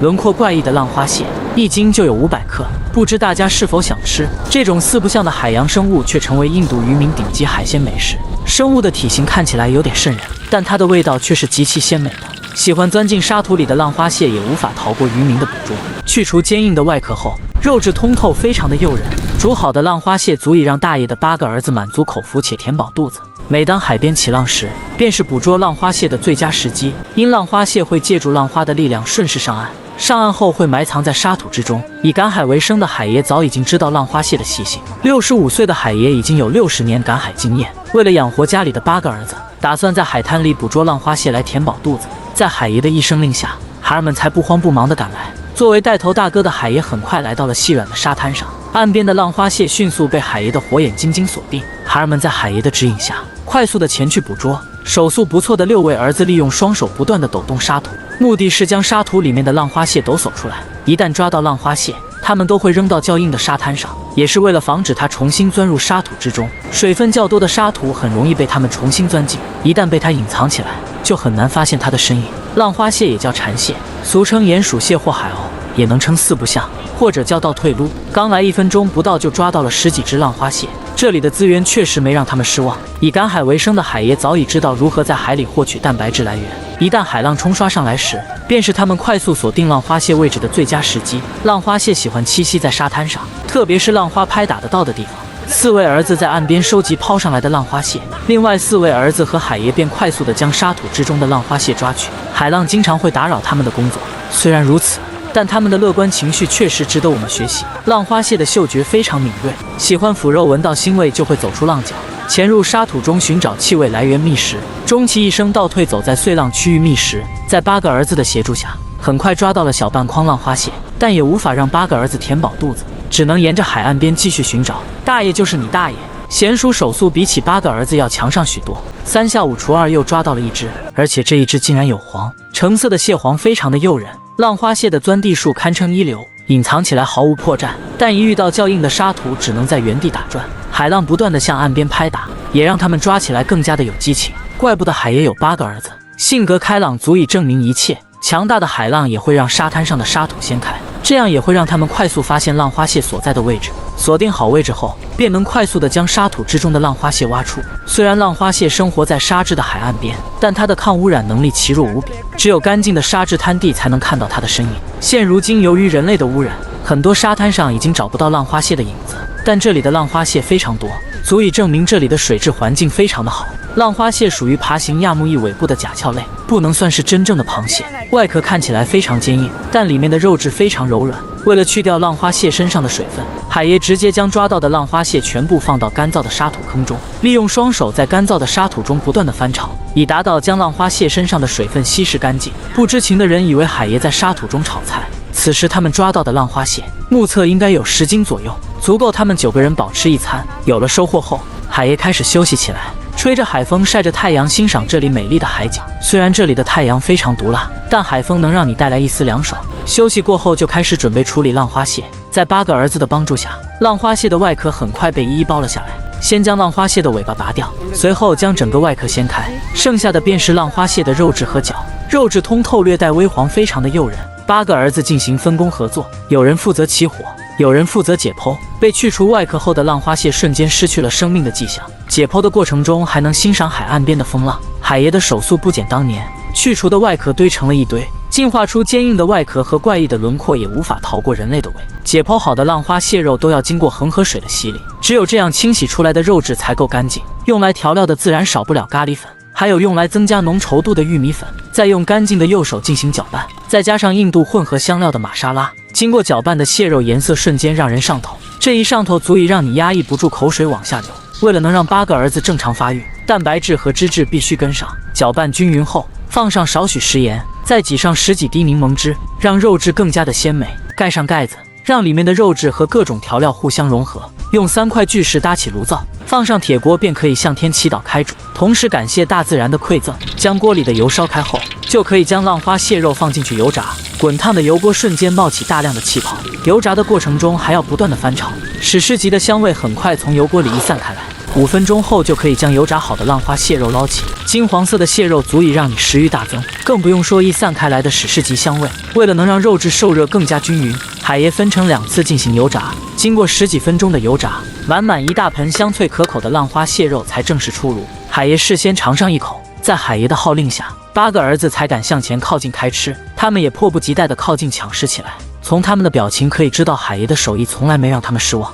轮廓怪异的浪花蟹，一斤就有500克。不知大家是否想吃？这种四不像的海洋生物却成为印度渔民顶级海鲜美食。生物的体型看起来有点瘆人，但它的味道却是极其鲜美的。喜欢钻进沙土里的浪花蟹也无法逃过渔民的捕捉。去除坚硬的外壳后，肉质通透，非常的诱人。煮好的浪花蟹足以让大爷的8个儿子满足口福且填饱肚子。每当海边起浪时，便是捕捉浪花蟹的最佳时机。因浪花蟹会借助浪花的力量顺势上岸，上岸后会埋藏在沙土之中。以赶海为生的海爷早已经知道浪花蟹的习性。65岁的海爷已经有60年赶海经验，为了养活家里的8个儿子，打算在海滩里捕捉浪花蟹来填饱肚子。在海爷的一声令下，孩儿们才不慌不忙地赶来。作为带头大哥的海爷很快来到了细软的沙滩上，岸边的浪花蟹迅速被海爷的火眼金睛锁定。孩儿们在海爷的指引下，快速地前去捕捉。手速不错的6位儿子利用双手不断地抖动沙土，目的是将沙土里面的浪花蟹抖擞出来。一旦抓到浪花蟹，他们都会扔到较硬的沙滩上，也是为了防止它重新钻入沙土之中。水分较多的沙土很容易被它们重新钻进，一旦被它隐藏起来，就很难发现它的身影。浪花蟹也叫蝉蟹，俗称鼹鼠蟹或海鸥，也能称四不像，或者叫倒退撸。刚来1分钟不到就抓到了10几只浪花蟹，这里的资源确实没让他们失望。以赶海为生的海爷早已知道如何在海里获取蛋白质来源，一旦海浪冲刷上来时，便是他们快速锁定浪花蟹位置的最佳时机。浪花蟹喜欢栖息在沙滩上，特别是浪花拍打得到的地方。4位儿子在岸边收集抛上来的浪花蟹，另外4位儿子和海爷便快速地将沙土之中的浪花蟹抓取。海浪经常会打扰他们的工作，虽然如此，但他们的乐观情绪确实值得我们学习。浪花蟹的嗅觉非常敏锐，喜欢腐肉，闻到腥味就会走出浪角，潜入沙土中寻找气味来源觅食。终其一生倒退走在碎浪区域觅食。在8个儿子的协助下，很快抓到了小半筐浪花蟹，但也无法让8个儿子填饱肚子，只能沿着海岸边继续寻找。大爷就是你大爷！娴熟手速比起8个儿子要强上许多。3下5除2又抓到了1只，而且这1只竟然有黄，橙色的蟹黄非常的诱人。浪花蟹的钻地术堪称一流，隐藏起来毫无破绽，但一遇到较硬的沙土，只能在原地打转。海浪不断地向岸边拍打，也让他们抓起来更加的有激情。怪不得海爷有8个儿子，性格开朗足以证明一切。强大的海浪也会让沙滩上的沙土掀开，这样也会让他们快速发现浪花蟹所在的位置。锁定好位置后，便能快速地将沙土之中的浪花蟹挖出。虽然浪花蟹生活在沙质的海岸边，但它的抗污染能力奇弱无比，只有干净的沙质滩地才能看到它的身影。现如今由于人类的污染，很多沙滩上已经找不到浪花蟹的影子，但这里的浪花蟹非常多，足以证明这里的水质环境非常的好。浪花蟹属于爬行亚目翼尾部的甲壳类，不能算是真正的螃蟹。外壳看起来非常坚硬，但里面的肉质非常柔软。为了去掉浪花蟹身上的水分，海爷直接将抓到的浪花蟹全部放到干燥的沙土坑中，利用双手在干燥的沙土中不断的翻炒，以达到将浪花蟹身上的水分稀释干净。不知情的人以为海爷在沙土中炒菜，此时他们抓到的浪花蟹目测应该有10斤左右，足够他们9个人饱吃一餐。有了收获后，海爷开始休息起来，吹着海风，晒着太阳，欣赏这里美丽的海景。虽然这里的太阳非常毒辣，但海风能让你带来一丝凉爽。休息过后，就开始准备处理浪花蟹。在8个儿子的帮助下，浪花蟹的外壳很快被一一包了下来。先将浪花蟹的尾巴拔掉，随后将整个外壳掀开，剩下的便是浪花蟹的肉质和脚。肉质通透，略带微黄，非常的诱人。8个儿子进行分工合作，有人负责起火，有人负责解剖。被去除外壳后的浪花蟹瞬间失去了生命的迹象。解剖的过程中还能欣赏海岸边的风浪。海爷的手速不减当年，去除的外壳堆成了一堆，进化出坚硬的外壳和怪异的轮廓，也无法逃过人类的胃。解剖好的浪花蟹肉都要经过恒河水的洗礼，只有这样清洗出来的肉质才够干净。用来调料的自然少不了咖喱粉，还有用来增加浓稠度的玉米粉，再用干净的右手进行搅拌，再加上印度混合香料的玛莎拉，经过搅拌的蟹肉颜色瞬间让人上头。这一上头足以让你压抑不住口水往下流。为了能让8个儿子正常发育，蛋白质和脂质必须跟上。搅拌均匀后，放上少许食盐，再挤上10几滴柠檬汁，让肉质更加的鲜美。盖上盖子，让里面的肉质和各种调料互相融合。用3块巨石搭起炉灶，放上铁锅，便可以向天祈祷开煮，同时感谢大自然的馈赠。将锅里的油烧开后，就可以将浪花蟹肉放进去油炸。滚烫的油锅瞬间冒起大量的气泡，油炸的过程中还要不断的翻炒，史诗级的香味很快从油锅里溢散开来。5分钟后就可以将油炸好的浪花蟹肉捞起，金黄色的蟹肉足以让你食欲大增，更不用说溢散开来的史诗级香味。为了能让肉质受热更加均匀，海爷分成2次进行油炸。经过10几分钟的油炸，满满一大盆香脆可口的浪花蟹肉才正式出炉。海爷事先尝上一口，在海爷的号令下，8个儿子才敢向前靠近开吃，他们也迫不及待地靠近抢食起来。从他们的表情可以知道，海爷的手艺从来没让他们失望。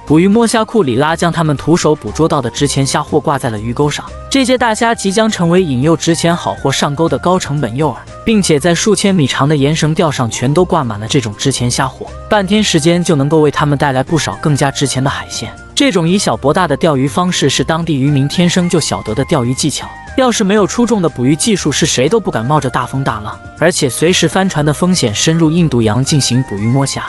捕鱼摸虾库里拉将他们徒手捕捉到的值钱虾货挂在了鱼钩上，这些大虾即将成为引诱值钱好货上钩的高成本诱饵，并且在数千米长的延绳钓上全都挂满了这种值钱虾货，半天时间就能够为他们带来不少更加值钱的海鲜。这种以小博大的钓鱼方式是当地渔民天生就晓得的钓鱼技巧，要是没有出众的捕鱼技术，是谁都不敢冒着大风大浪，而且随时翻船的风险深入印度洋进行捕鱼摸虾。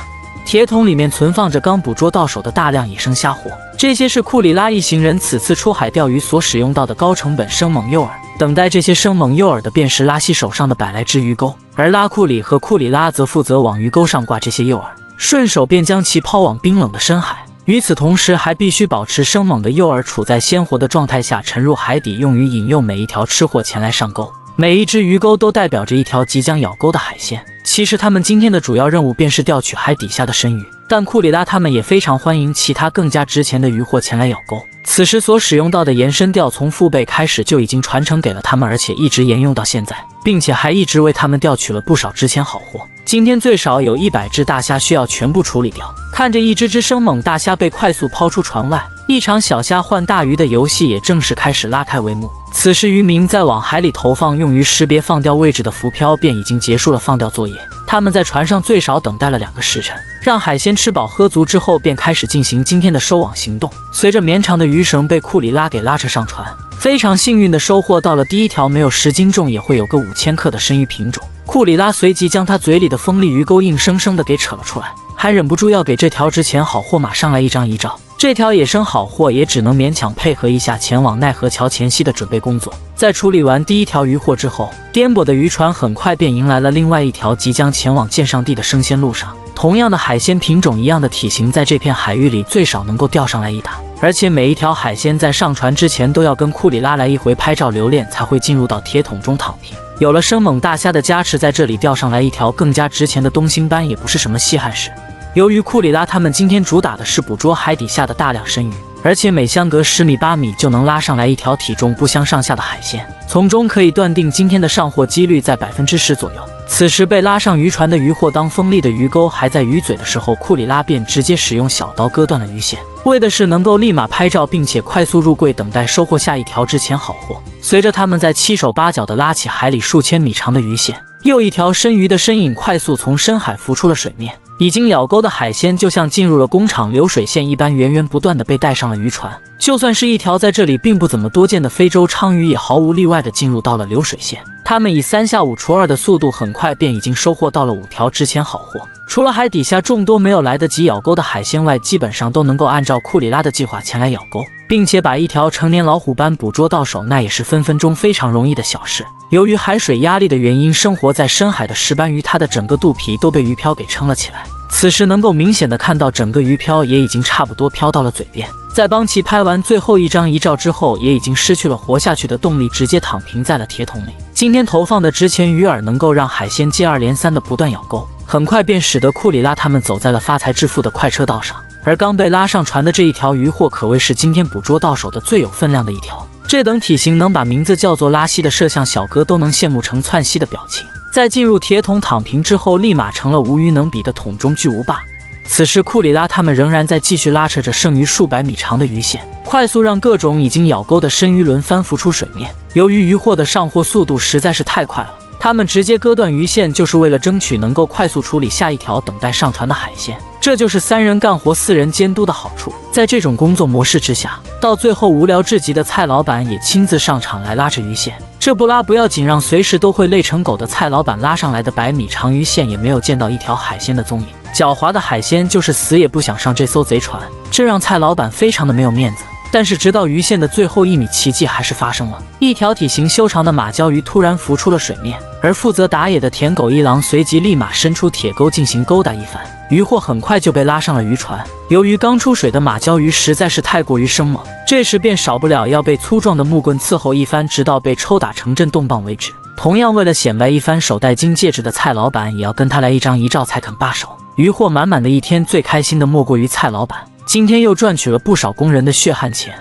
铁桶里面存放着刚捕捉到手的大量野生虾货，这些是库里拉一行人此次出海钓鱼所使用到的高成本生猛诱饵。等待这些生猛诱饵的便是拉西手上的100来只鱼钩，而拉库里和库里拉则负责往鱼钩上挂这些诱饵，顺手便将其抛往冰冷的深海。与此同时，还必须保持生猛的诱饵处在鲜活的状态下沉入海底，用于引诱每一条吃货前来上钩。每一只鱼钩都代表着一条即将咬钩的海鲜。其实他们今天的主要任务便是钓取海底下的生鱼，但库里拉他们也非常欢迎其他更加值钱的鱼货前来咬钩。此时所使用到的延伸钓，从父辈开始就已经传承给了他们，而且一直沿用到现在，并且还一直为他们钓取了不少值钱好货。今天最少有100只大虾需要全部处理掉。看着一只只生猛大虾被快速抛出船外，一场小虾换大鱼的游戏也正式开始拉开帷幕。此时渔民在往海里投放用于识别放钓位置的浮漂，便已经结束了放钓作业。他们在船上最少等待了2个时辰，让海鲜吃饱喝足之后，便开始进行今天的收网行动。随着绵长的鱼绳被库里拉给拉扯上船，非常幸运的收获到了第一条没有10斤重也会有个5000克的生鱼品种。库里拉随即将他嘴里的锋利鱼钩硬生生的给扯了出来，还忍不住要给这条值钱好货马上来一张遗照。这条野生好货也只能勉强配合一下前往奈何桥前夕的准备工作。在处理完第一条鱼货之后，颠簸的渔船很快便迎来了另外一条即将前往鉴上地的生鲜路上。同样的海鲜品种，一样的体型，在这片海域里最少能够钓上来1打，而且每一条海鲜在上船之前都要跟库里拉来一回拍照留念，才会进入到铁桶中躺平。有了生猛大虾的加持，在这里钓上来一条更加值钱的东星斑也不是什么稀罕事。由于库里拉他们今天主打的是捕捉海底下的大量生鱼，而且每相隔10米8米就能拉上来一条体重不相上下的海鲜，从中可以断定今天的上货几率在10%左右。此时被拉上渔船的渔货，当锋利的鱼钩还在鱼嘴的时候，库里拉便直接使用小刀割断了鱼线，为的是能够立马拍照，并且快速入柜，等待收获下一条值钱好货。随着他们在7手8脚的拉起海里数千米长的鱼线，又一条生鱼的身影快速从深海浮出了水面。已经咬钩的海鲜就像进入了工厂流水线一般，源源不断的被带上了渔船。就算是一条在这里并不怎么多见的非洲鲳鱼，也毫无例外的进入到了流水线。他们以3下5除2的速度，很快便已经收获到了5条值钱好货。除了海底下众多没有来得及咬钩的海鲜外，基本上都能够按照库里拉的计划前来咬钩，并且把一条成年老虎斑捕捉到手，那也是分分钟非常容易的小事。由于海水压力的原因，生活在深海的石斑鱼，它的整个肚皮都被鱼漂给撑了起来。此时能够明显的看到，整个鱼漂也已经差不多漂到了嘴边。在帮其拍完最后一张遗照之后，也已经失去了活下去的动力，直接躺平在了铁桶里。今天投放的值钱鱼饵能够让海鲜接二连三的不断咬钩，很快便使得库里拉他们走在了发财致富的快车道上。而刚被拉上船的这一条鱼货，可谓是今天捕捉到手的最有分量的一条。这等体型，能把名字叫做拉西的摄像小哥都能羡慕成窜稀的表情。在进入铁桶躺平之后，立马成了无鱼能比的桶中巨无霸。此时库里拉他们仍然在继续拉扯着剩余数百米长的鱼线，快速让各种已经咬钩的生鱼轮翻浮出水面。由于鱼货的上货速度实在是太快了，他们直接割断鱼线，就是为了争取能够快速处理下一条等待上船的海鲜。这就是3人干活4人监督的好处。在这种工作模式之下，到最后无聊至极的蔡老板也亲自上场来拉着鱼线。这不拉不要紧，让随时都会累成狗的蔡老板拉上来的100米长鱼线，也没有见到一条海鲜的踪影。狡猾的海鲜就是死也不想上这艘贼船，这让蔡老板非常的没有面子。但是直到鱼线的最后1米，奇迹还是发生了，一条体型修长的马鲛鱼突然浮出了水面，而负责打野的舔狗一郎随即立马伸出铁钩进行勾搭一番。渔获很快就被拉上了渔船。由于刚出水的马鲛鱼实在是太过于生猛，这时便少不了要被粗壮的木棍伺候一番，直到被抽打成震动棒为止。同样为了显摆一番手戴金戒指的蔡老板，也要跟他来一张一照才肯罢手。渔获满满的一天，最开心的莫过于蔡老板，今天又赚取了不少工人的血汗钱。